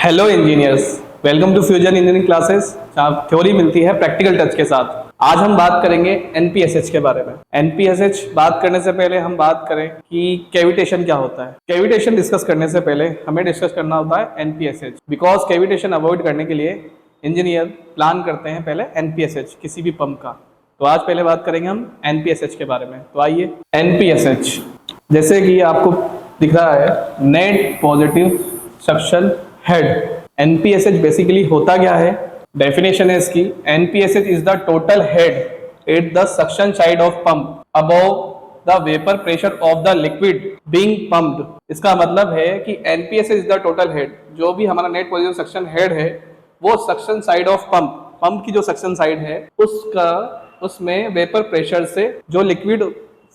Hello engineers, welcome to Fusion Engineering Classes जहाँ theory मिलती है प्रैक्टिकल टच के साथ। आज हम बात करेंगे एनपीएसएच के बारे में। एनपीएसएच बात करने से पहले हम बात करें कि कैविटेशन क्या होता है। कैविटेशन डिस्कस करने से पहले हमें डिस्कस करना होता है एनपीएसएच, बिकॉज कैविटेशन अवॉइड करने के लिए इंजीनियर प्लान करते हैं पहले एनपीएसएच किसी भी पंप का। तो आज पहले बात करेंगे हम एनपीएसएच के बारे में। तो आइए, एनपीएसएच जैसे कि आपको दिख रहा है, net positive suction head. NPSH basically होता क्या है, डेफिनेशन है इसकी। NPSH is the total head at the suction side of pump above the vapour pressure of the liquid being pumped. इसका मतलब है कि NPSH is the total head, जो भी हमारा नेट पॉजिटिव सक्शन हेड है वो सक्शन साइड ऑफ पंप की जो सक्शन साइड है उसमें वेपर प्रेशर से जो लिक्विड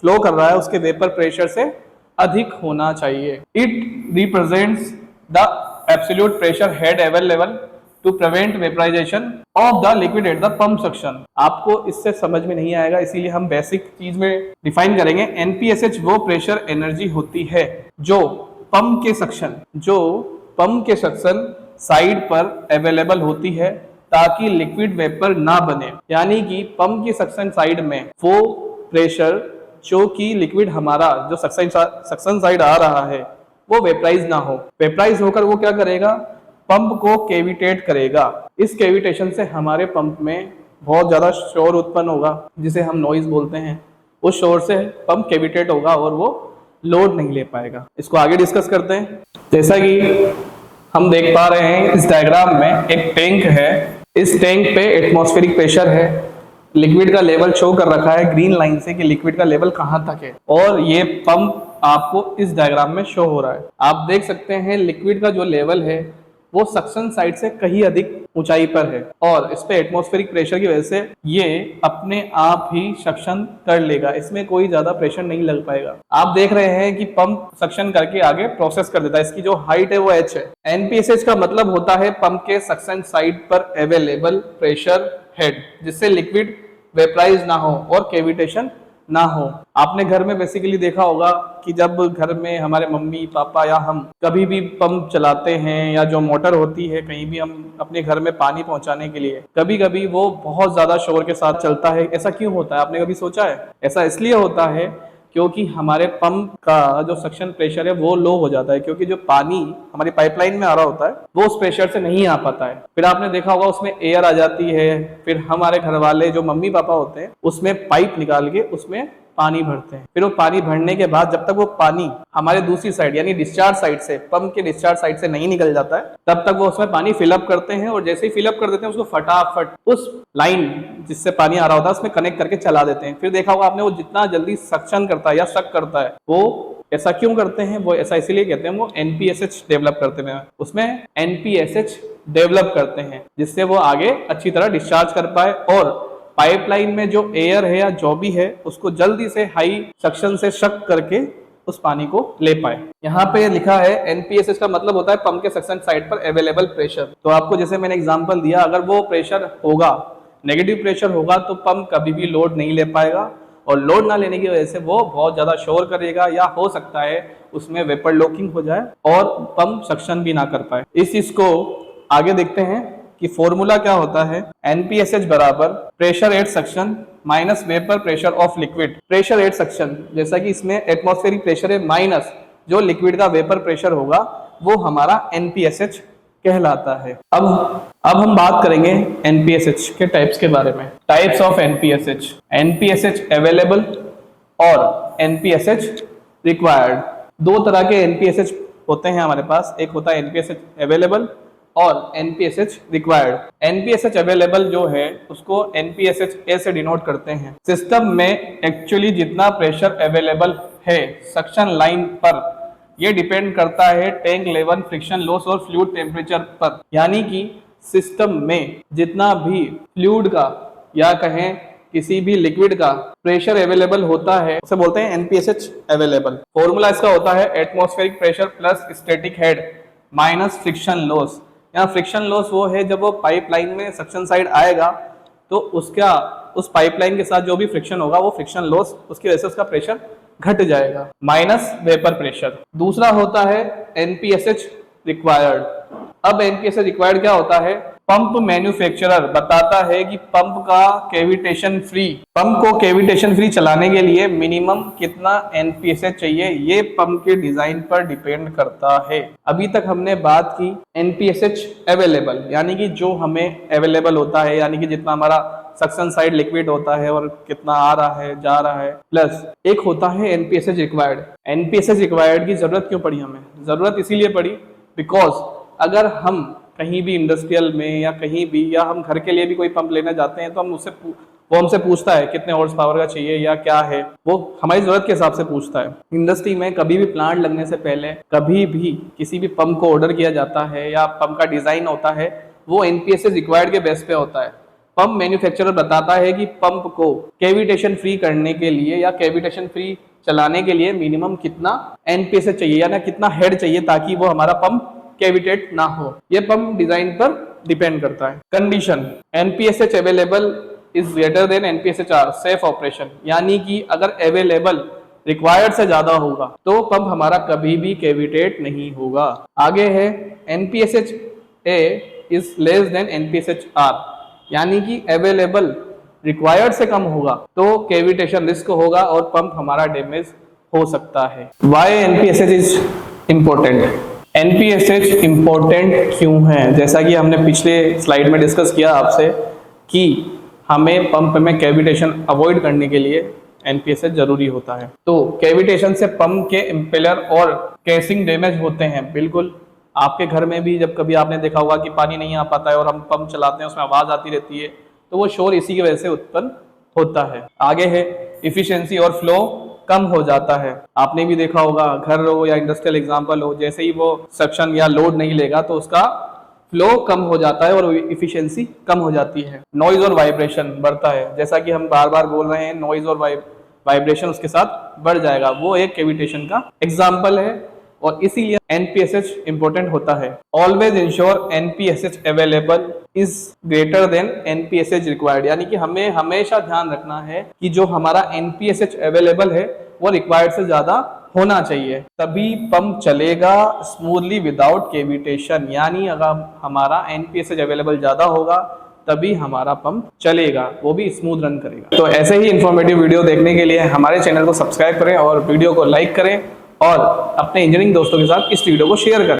फ्लो कर रहा है उसके वेपर प्रेशर से अधिक होना चाहिए। It represents the absolute pressure head available to prevent vaporisation of the liquid at the pump suction. आपको इससे समझ में नहीं आएगा, इसीलिए हम बेसिक चीज में डिफाइन करेंगे। एनपीएसएच वो प्रेशर एनर्जी होती है जो पंप के सक्शन साइड पर अवेलेबल होती है ताकि लिक्विड वेपर ना बने। यानी कि पंप की सक्शन साइड में वो प्रेशर जो कि लिक्विड हमारा जो सक्शन साइड आ रहा है वो वेपराइज ना हो। वेपराइज होकर वो क्या करेगा, पंप को केविटेट करेगा। इस केविटेशन से हमारे पंप में बहुत ज्यादा शोर उत्पन्न होगा जिसे हम नॉइज बोलते हैं। उस शोर से पंप केविटेट होगा और वो लोड नहीं ले पाएगा। इसको आगे डिस्कस करते हैं। जैसा कि हम देख पा रहे हैं इस डायग्राम में एक टैंक है। इस टैंक पे एटमॉस्फेरिक प्रेशर है, लिक्विड का लेवल शो कर रखा है ग्रीन लाइन से कि लिक्विड का लेवल कहां तक है, और ये पंप आपको इस डायग्राम में शो हो रहा है। आप देख सकते हैं लिक्विड का जो लेवल है वो सक्शन साइड से कहीं अधिक ऊंचाई पर है और इस पे एटमॉस्फेरिक प्रेशर की वजह से ये अपने आप ही सक्शन कर लेगा, इसमें कोई ज्यादा प्रेशर नहीं लग पाएगा। आप देख रहे हैं कि पंप सक्शन करके आगे प्रोसेस कर देता है। इसकी जो हाइट है वो h है। एनपीएसएच का मतलब होता है पंप के सक्शन साइड पर अवेलेबल प्रेशर हेड, जिससे लिक्विड वेपराइज ना हो और केविटेशन ना हो। आपने घर में बेसिकली देखा होगा कि जब घर में हमारे मम्मी पापा या हम कभी भी पंप चलाते हैं या जो मोटर होती है कहीं भी हम अपने घर में पानी पहुंचाने के लिए, कभी कभी वो बहुत ज्यादा शोर के साथ चलता है। ऐसा क्यों होता है, आपने कभी सोचा है? ऐसा इसलिए होता है क्योंकि हमारे पंप का जो सक्शन प्रेशर है वो लो हो जाता है, क्योंकि जो पानी हमारी पाइपलाइन में आ रहा होता है वो उस प्रेशर से नहीं आ पाता है। फिर आपने देखा होगा उसमें एयर आ जाती है, फिर हमारे घर वाले जो मम्मी पापा होते हैं उसमें पाइप निकाल के उसमें पानी भरते हैं। फिर वो पानी भरने के बाद जब तक वो पानी हमारे दूसरी साइड यानी डिस्चार्ज साइड से, पंप के डिस्चार्ज साइड से नहीं निकल जाता है, तब तक वो उसमें पानी फिलअप करते हैं और जैसे ही फिलअप कर देते हैं उसको फटाफट उस लाइन जिससे पानी आ रहा होता है उसमें कनेक्ट करके चला देते हैं। फिर देखा होगा आपने वो जितना जल्दी सक्शन करता है या सक करता है, वो ऐसा क्यों करते हैं? वो ऐसा इसीलिए कहते हैं वो एनपीएसएच डेवलप करते हैं, उसमें एनपीएसएच डेवलप करते हैं जिससे वो आगे अच्छी तरह डिस्चार्ज कर पाए और पाइपलाइन में जो एयर है या जो भी है उसको जल्दी से हाई सक्शन से शक करके उस पानी को ले पाए। यहाँ पे लिखा है एनपीएसएच का मतलब होता है पंप के सक्शन साइड पर अवेलेबल प्रेशर। तो आपको जैसे मैंने एग्जांपल दिया, अगर वो प्रेशर होगा, नेगेटिव प्रेशर होगा, तो पंप कभी भी लोड नहीं ले पाएगा और लोड ना लेने की वजह से वो बहुत ज्यादा शोर करेगा या हो सकता है उसमें वेपर लॉकिंग हो जाए और पंप सक्शन भी ना कर पाए। इस चीज को आगे देखते हैं कि फॉर्मूला क्या होता है। एनपीएसएच बराबर pressure at suction minus vapour pressure of liquid. Pressure at suction, जैसा कि इसमें एटमॉस्फेरिक प्रेशर है माइनस जो लिक्विड का वेपर प्रेशर होगा वो हमारा एनपीएसएच कहलाता है। अब हम बात करेंगे एनपीएसएच के टाइप्स के बारे में। Types of NPSH, NPSH available और एनपीएसएच रिक्वायर्ड। दो तरह के एनपीएसएच होते हैं हमारे पास, एक होता है एनपीएसएच अवेलेबल और एनपीएसएच रिक्वायर्ड। एनपीएसएच अवेलेबल जो है उसको एनपीएसएच ए से डिनोट करते हैं। सिस्टम में एक्चुअली जितना प्रेशर अवेलेबल है सक्शन लाइन पर, यह डिपेंड करता है टैंक लेवल, फ्रिक्शन लॉस और फ्लूइड टेम्परेचर पर। यानी कि सिस्टम में जितना भी फ्लूइड का या कहें किसी भी लिक्विड का प्रेशर अवेलेबल होता है उसे बोलते हैं एनपीएसएच अवेलेबल। फॉर्मूला इसका होता है atmospheric pressure plus static head minus friction loss. यहाँ फ्रिक्शन लॉस वो है जब वो पाइपलाइन में सक्शन साइड आएगा तो उस पाइपलाइन के साथ जो भी फ्रिक्शन होगा वो फ्रिक्शन लॉस, उसकी वजह से उसका प्रेशर घट जाएगा, माइनस वेपर प्रेशर। दूसरा होता है एनपीएसएच रिक्वायर्ड। अब एनपीएसएच रिक्वायर्ड क्या होता है? पंप मैन्युफैक्चरर बताता है कि पंप को कैविटेशन फ्री चलाने के लिए मिनिमम कितना एनपीएसएच चाहिए, ये पंप के डिजाइन पर डिपेंड करता है। अभी तक हमने बात की एनपीएसएच अवेलेबल, यानी कि जो हमें अवेलेबल होता है, यानी कि जितना हमारा सक्शन साइड लिक्विड होता है और कितना आ रहा है जा रहा है, प्लस एक होता है एनपीएसएच रिक्वायर्ड। एनपीएसएच रिक्वायर्ड की जरूरत क्यों पड़ी हमें? जरूरत इसीलिए पड़ी बिकॉज अगर हम कहीं भी इंडस्ट्रियल में या कहीं भी, या हम घर के लिए भी कोई पंप लेने जाते हैं तो वो हमसे पूछता है कितने हॉर्स पावर का चाहिए या क्या है, वो हमारी जरूरत के हिसाब से पूछता है। इंडस्ट्री में कभी भी प्लांट लगने से पहले कभी भी किसी भी पंप को ऑर्डर किया जाता है या पंप का डिजाइन होता है, वो एनपीएसएच रिक्वायर्ड के बेस पे होता है। पंप मैन्युफैक्चरर बताता है कि पंप को कैविटेशन फ्री करने के लिए या कैविटेशन फ्री चलाने के लिए मिनिमम कितना एनपीएसएच चाहिए या ना कितना हेड चाहिए, ताकि वो हमारा पंप कैविटेट ना हो। ये पंप डिजाइन पर डिपेंड करता है। Condition, NPSH available is greater than NPSH-are safe operation, यानी कि अगर अवेलेबल रिक्वायर्ड से ज्यादा होगा तो पंप हमारा कभी भी कैविटेट नहीं होगा। आगे है एनपीएसएच-ए इज लेस देन एनपीएसएच-आर, यानी कि अवेलेबल रिक्वायर्ड से कम होगा तो कैविटेशन रिस्क होगा और पंप हमारा डैमेज हो सकता है। Why NPSH is important? NPSH important क्यों है? जैसा कि हमने पिछले स्लाइड में डिस्कस किया आपसे कि हमें पंप में कैविटेशन अवॉइड करने के लिए एनपीएसएच जरूरी होता है। तो कैविटेशन से पंप के इम्पेलर और केसिंग डैमेज होते हैं। बिल्कुल, आपके घर में भी जब कभी आपने देखा होगा कि पानी नहीं आ पाता है और हम पंप चलाते हैं, उसमें आवाज आती रहती है, तो वो शोर इसी की वजह से उत्पन्न होता है। आगे है इफिशियंसी और फ्लो कम हो जाता है। आपने भी देखा होगा, घर हो या इंडस्ट्रियल एग्जांपल हो, जैसे ही वो सक्शन या लोड नहीं लेगा तो उसका फ्लो कम हो जाता है और इफिशियंसी कम हो जाती है। नॉइज और वाइब्रेशन बढ़ता है, जैसा कि हम बार बार बोल रहे हैं, नॉइज और वाइब्रेशन उसके साथ बढ़ जाएगा, वो एक कैविटेशन का एग्जाम्पल है और इसीलिए एनपीएसएच इंपॉर्टेंट होता है। Always ensure NPSH available is greater than NPSH required, यानी कि हमें हमेशा ध्यान रखना है कि जो हमारा एनपीएसएच अवेलेबल है वो रिक्वायर्ड से ज्यादा होना चाहिए, तभी पंप चलेगा स्मूथली विदाउट कैविटेशन। यानी अगर हमारा एनपीएसएच अवेलेबल ज्यादा होगा तभी हमारा पंप चलेगा, वो भी स्मूथ रन करेगा। तो ऐसे ही इंफॉर्मेटिव वीडियो देखने के लिए हमारे चैनल को सब्सक्राइब करें और वीडियो को लाइक करें और अपने इंजीनियरिंग दोस्तों के साथ इस वीडियो को शेयर करें।